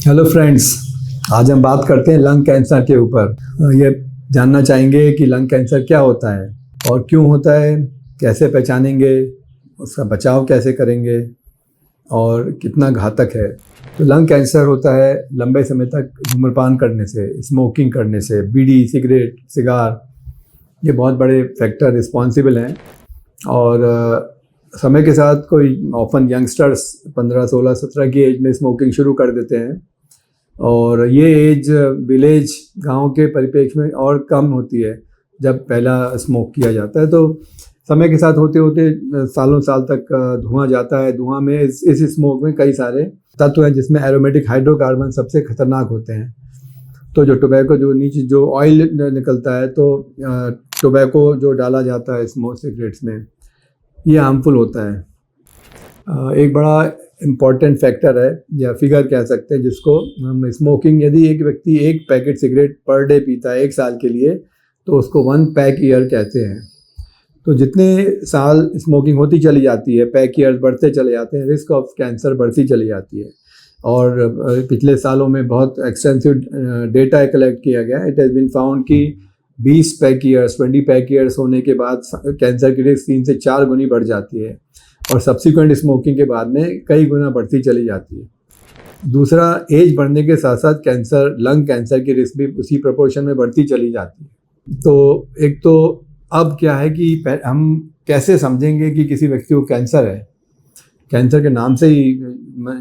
Hello friends, आज हम बात करते हैं लंग कैंसर के ऊपर। ये जानना चाहेंगे कि लंग कैंसर क्या होता है और क्यों होता है, कैसे पहचानेंगे, उसका बचाव कैसे करेंगे और कितना घातक है। तो लंग कैंसर होता है लंबे समय तक धूम्रपान करने से, स्मोकिंग करने से, बीड़ी, सिगरेट, सिगार, ये बहुत बड़े फैक्टर रिस्पॉन्सिबल हैं। और समय के साथ कोई ऑफन यंगस्टर्स 15, 16, 17 की एज में स्मोकिंग शुरू कर देते हैं और ये एज विलेज, गांव के परिप्रेक्ष्य में और कम होती है जब पहला स्मोक किया जाता है। तो समय के साथ होते होते सालों साल तक धुआं जाता है। धुआं में इस स्मोक में कई सारे तत्व हैं जिसमें एरोमेटिक हाइड्रोकार्बन सबसे खतरनाक होते हैं। तो जो टोबैको, जो नीचे जो ऑयल निकलता है, तो टोबैको जो डाला जाता है स्मोक सिगरेट्स में, ये हार्मफुल होता है। एक बड़ा इम्पॉर्टेंट फैक्टर है या फिगर कह सकते हैं जिसको हम स्मोकिंग, यदि एक व्यक्ति 1 पैकेट सिगरेट पर डे पीता है 1 साल के लिए, तो उसको 1 पैक ईयर कहते हैं। तो जितने साल स्मोकिंग होती चली जाती है, पैक ईयर्स बढ़ते चले जाते हैं, रिस्क ऑफ कैंसर बढ़ती चली जाती है। और पिछले सालों में बहुत एक्सटेंसिव डेटा कलेक्ट किया गया। इट हैज़ बीन फाउंड कि 20 पैक ईयर्स, 20 पैक ईयर्स होने के बाद कैंसर की रिस्क 3 से 4 गुनी बढ़ जाती है और सब्सिक्वेंट स्मोकिंग के बाद में कई गुना बढ़ती चली जाती है। दूसरा, एज बढ़ने के साथ साथ कैंसर, लंग कैंसर की रिस्क भी उसी प्रोपोर्शन में बढ़ती चली जाती है। तो एक तो अब क्या है कि हम कैसे समझेंगे कि किसी व्यक्ति को कैंसर है। कैंसर के नाम से ही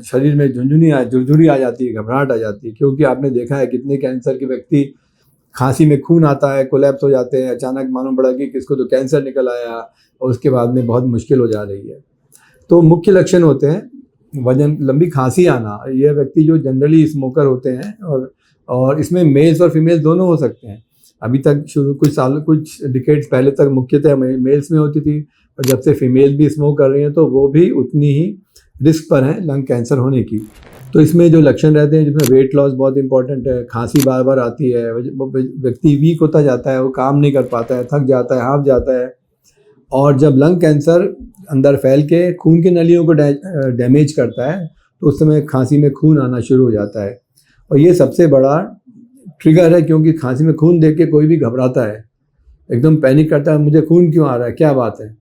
शरीर में झुरझुरी आ जाती है, घबराहट आ जाती है, क्योंकि आपने देखा है कितने कैंसर के व्यक्ति खांसी में खून आता है, कोलैप्स हो जाते हैं, अचानक मालूम पड़ा कि किसको तो कैंसर निकल आया और उसके बाद में बहुत मुश्किल हो जा रही है। तो मुख्य लक्षण होते हैं वजन, लंबी खांसी आना। यह व्यक्ति जो जनरली स्मोकर होते हैं और इसमें मेल्स और फीमेल्स दोनों हो सकते हैं। अभी तक कुछ डिकेड्स पहले तक मुख्यतः मेल्स में होती थी, और जब से फीमेल भी स्मोक कर रही हैं तो वो भी उतनी ही रिस्क पर हैं लंग कैंसर होने की। तो इसमें जो लक्षण रहते हैं, जिसमें वेट लॉस बहुत इंपॉर्टेंट है, खांसी बार बार आती है, व्यक्ति वीक होता जाता है, वो काम नहीं कर पाता है, थक जाता है, हाँफ जाता है। और जब लंग कैंसर अंदर फैल के खून की नलियों को डैमेज करता है तो उस समय खांसी में खून आना शुरू हो जाता है। और ये सबसे बड़ा ट्रिगर है, क्योंकि खांसी में खून देख के कोई भी घबराता है, एकदम पैनिक करता है, मुझे खून क्यों आ रहा है, क्या बात है।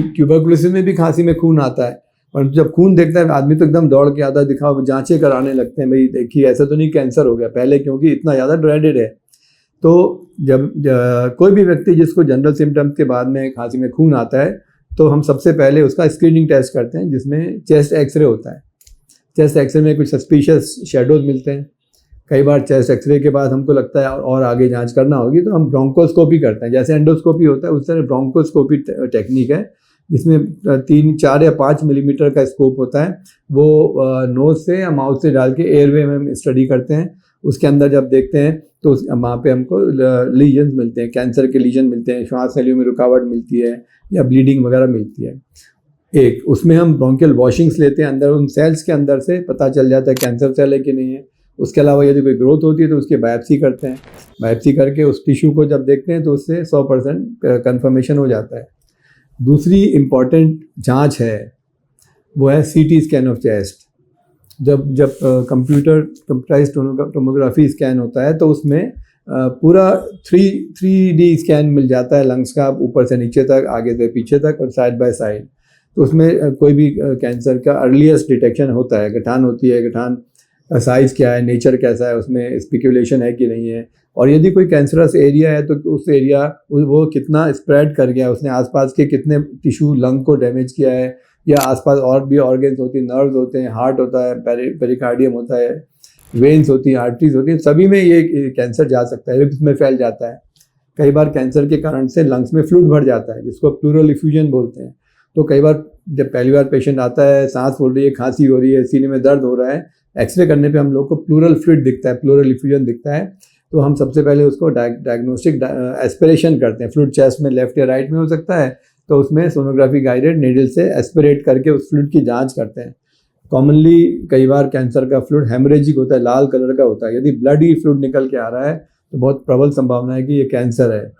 ट्यूबरकुलोसिस में भी खांसी में खून आता है, और जब खून देखता है आदमी तो एकदम दौड़ के आता है, दिखाओ, जांचें कराने लगते हैं, भाई देखिए ऐसा तो नहीं कैंसर हो गया पहले, क्योंकि इतना ज़्यादा ड्रेडेड है। तो जब कोई भी व्यक्ति जिसको जनरल सिम्टम्स के बाद में खांसी में खून आता है, तो हम सबसे पहले उसका स्क्रीनिंग टेस्ट करते हैं, जिसमें चेस्ट एक्सरे होता है। चेस्ट एक्सरे में कुछ सस्पिशियस शेडोज मिलते हैं। कई बार चेस्ट एक्सरे के बाद हमको लगता है और आगे जांच करना होगी, तो हम ब्रोंकोस्कोपी करते हैं। जैसे एंडोस्कोपी होता है उस तरह ब्रोंकोस्कोपी टेक्निक है, जिसमें 3, 4 या 5 मिलीमीटर का स्कोप होता है। वो नोज से या माउथ से डाल के एयरवे में हम स्टडी करते हैं। उसके अंदर जब देखते हैं तो वहाँ पे हमको लीजन्स मिलते हैं, कैंसर के लीजन मिलते हैं, श्वास नलियों में रुकावट मिलती है या ब्लीडिंग वगैरह मिलती है। एक उसमें हम ब्रोंकियल वॉशिंग्स लेते हैं, अंदर उन सेल्स के अंदर से पता चल जाता है कैंसर सेल है कि नहीं है। उसके अलावा यदि कोई ग्रोथ होती है तो उसकी बायोप्सी करते हैं। बायोप्सी करके उस टिश्यू को जब देखते हैं तो उससे 100% कन्फर्मेशन हो जाता है। दूसरी इम्पॉर्टेंट जांच है वो है CT स्कैन ऑफ चेस्ट। जब कंप्यूटराइज्ड टोमोग्राफी स्कैन होता है तो उसमें पूरा 3D स्कैन मिल जाता है लंग्स का, ऊपर से नीचे तक, आगे से पीछे तक और साइड बाय साइड। तो उसमें कोई भी कैंसर का अर्लीस्ट डिटेक्शन होता है। गठान होती है, गठान साइज़ क्या है, नेचर कैसा है, उसमें स्पेकुलेशन है कि नहीं है, और यदि कोई कैंसरस एरिया है तो उस एरिया वो कितना स्प्रेड कर गया, उसने आसपास के कितने टिश्यू लंग को डैमेज किया है, या आसपास और भी ऑर्गन्स होती हैं, नर्व्स होते हैं, हार्ट होता है, पेरिकार्डियम होता है, वेन्स होती हैं, आर्टरीज होती हैं, सभी में ये कैंसर जा सकता है, रिब्स में फैल जाता है। कई बार कैंसर के कारण से लंग्स में फ्लूइड भर जाता है, जिसको प्लूरल इफ्यूजन बोलते हैं। तो कई बार जब पहली बार पेशेंट आता है, सांस फूल रही है, खांसी हो रही है, सीने में दर्द हो रहा है, एक्सरे करने पे हम लोग को प्लूरल फ्लूइड दिखता है, प्लूरल इफ्यूजन दिखता है, तो हम सबसे पहले उसको डायग्नोस्टिक एस्पिरेशन करते हैं। फ्लूइड चेस्ट में लेफ्ट या राइट में हो सकता है, तो उसमें सोनोग्राफी गाइडेड नीडल से एस्पिरेट करके उस फ्लूइड की जांच करते हैं। कॉमनली कई बार कैंसर का फ्लूइड हेमरेजिक होता है, लाल कलर का होता है। यदि ब्लड ही फ्लूइड निकल के आ रहा है तो बहुत प्रबल संभावना है कि ये कैंसर है।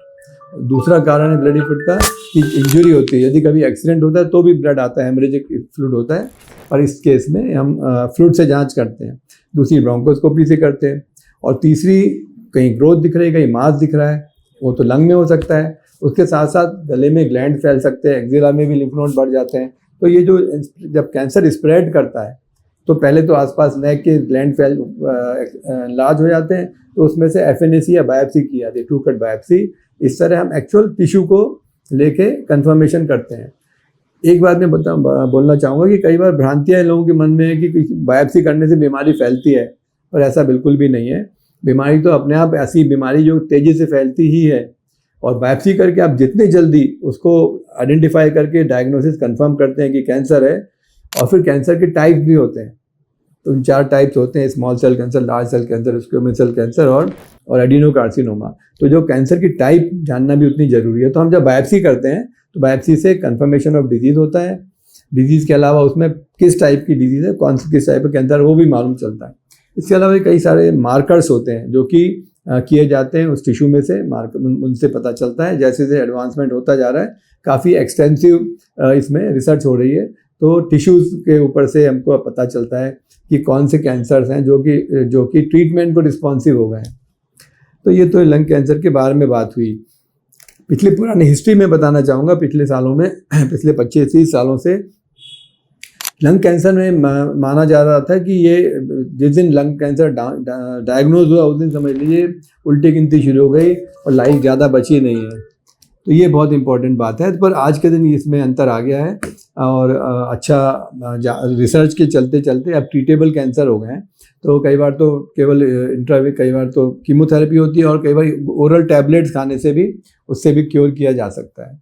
दूसरा कारण है ब्लडी फ्लूइड का कि इंजरी होती है, यदि कभी एक्सीडेंट होता है तो भी ब्लड आता है, हेमरेजिक फ्लूइड होता है, और इस केस में हम फ्लूइड से जांच करते हैं। दूसरी ब्रोंकोस्कोपी से करते हैं, और तीसरी कहीं ग्रोथ दिख रही है, कहीं मास दिख रहा है, वो तो लंग में हो सकता है। उसके साथ साथ गले में ग्लैंड फैल सकते हैं, एक्जिला में भी लिम्फ नोड बढ़ जाते हैं। तो ये जो जब कैंसर स्प्रेड करता है तो पहले तो आसपास नेक के ग्लैंड फैल लार्ज हो जाते हैं, तो उसमें से FNAC या बायोप्सी की जाती है, ट्रू कट बायोप्सी। इस तरह हम एक्चुअल टिश्यू को लेके कंफर्मेशन करते हैं। एक बात मैं बोलना चाहूँगा कि कई बार भ्रांतियाँ लोगों के मन में है कि बायोप्सी करने से बीमारी फैलती है, पर ऐसा बिल्कुल भी नहीं है। बीमारी तो अपने आप ऐसी बीमारी जो तेज़ी से फैलती ही है, और बायोप्सी करके आप जितनी जल्दी उसको आइडेंटिफाई करके डायग्नोसिस कंफर्म करते हैं कि कैंसर है। और फिर कैंसर के टाइप भी होते हैं, तो 4 टाइप्स होते हैं, small cell cancer, large cell cancer, squamous cell cancer और एडिनोकार्सिनोमा। तो जो कैंसर की टाइप जानना भी उतनी ज़रूरी है। तो हम जब बायोप्सी करते हैं तो बायोप्सी से कंफर्मेशन ऑफ डिजीज़ होता है। डिजीज़ के अलावा उसमें किस टाइप की डिजीज़ है, किस टाइप का कैंसर, वो भी मालूम चलता है। इसके अलावा कई सारे मार्कर्स होते हैं जो कि किए जाते हैं उस टिश्यू में से, उनसे पता चलता है। जैसे जैसे एडवांसमेंट होता जा रहा है, काफ़ी एक्सटेंसिव इसमें रिसर्च हो रही है, तो टिश्यूज़ के ऊपर से हमको पता चलता है कि कौन से कैंसर्स हैं जो कि ट्रीटमेंट को रिस्पॉन्सिव हो गए हैं। तो ये तो लंग कैंसर के बारे में बात हुई। पिछले पुरानी हिस्ट्री में बताना चाहूँगा, पिछले सालों में, पिछले 25-30 सालों से लंग कैंसर में माना जा रहा था कि ये जिस दिन लंग कैंसर डायग्नोज हुआ उस दिन समझ लीजिए उल्टी गिनती शुरू हो गई और लाइफ ज़्यादा बची नहीं है। तो ये बहुत इंपॉर्टेंट बात है। पर आज के दिन इसमें अंतर आ गया है, और रिसर्च के चलते चलते अब ट्रीटेबल कैंसर हो गए हैं। तो कई बार तो केवल इंट्रावे, कई बार तो कीमोथेरेपी होती है, और कई बार ओरल टैबलेट्स खाने से भी उससे भी क्योर किया जा सकता है।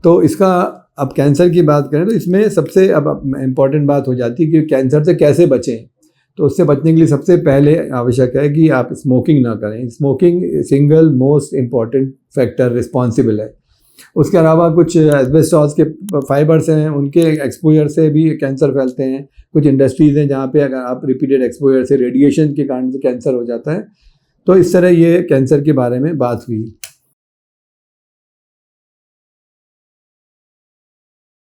तो इसका अब कैंसर की बात करें तो इसमें सबसे अब इम्पॉर्टेंट बात हो जाती है कि कैंसर से कैसे बचें। तो उससे बचने के लिए सबसे पहले आवश्यक है कि आप स्मोकिंग ना करें। Smoking single most important factor responsible है। उसके अलावा कुछ एस्बेस्टॉस के फाइबर्स हैं, उनके एक्सपोजर से भी कैंसर फैलते हैं। कुछ इंडस्ट्रीज़ हैं जहाँ पे अगर आप रिपीटेड एक्सपोजर से, रेडिएशन के कारण से कैंसर हो जाता है। तो इस तरह ये कैंसर के बारे में बात हुई।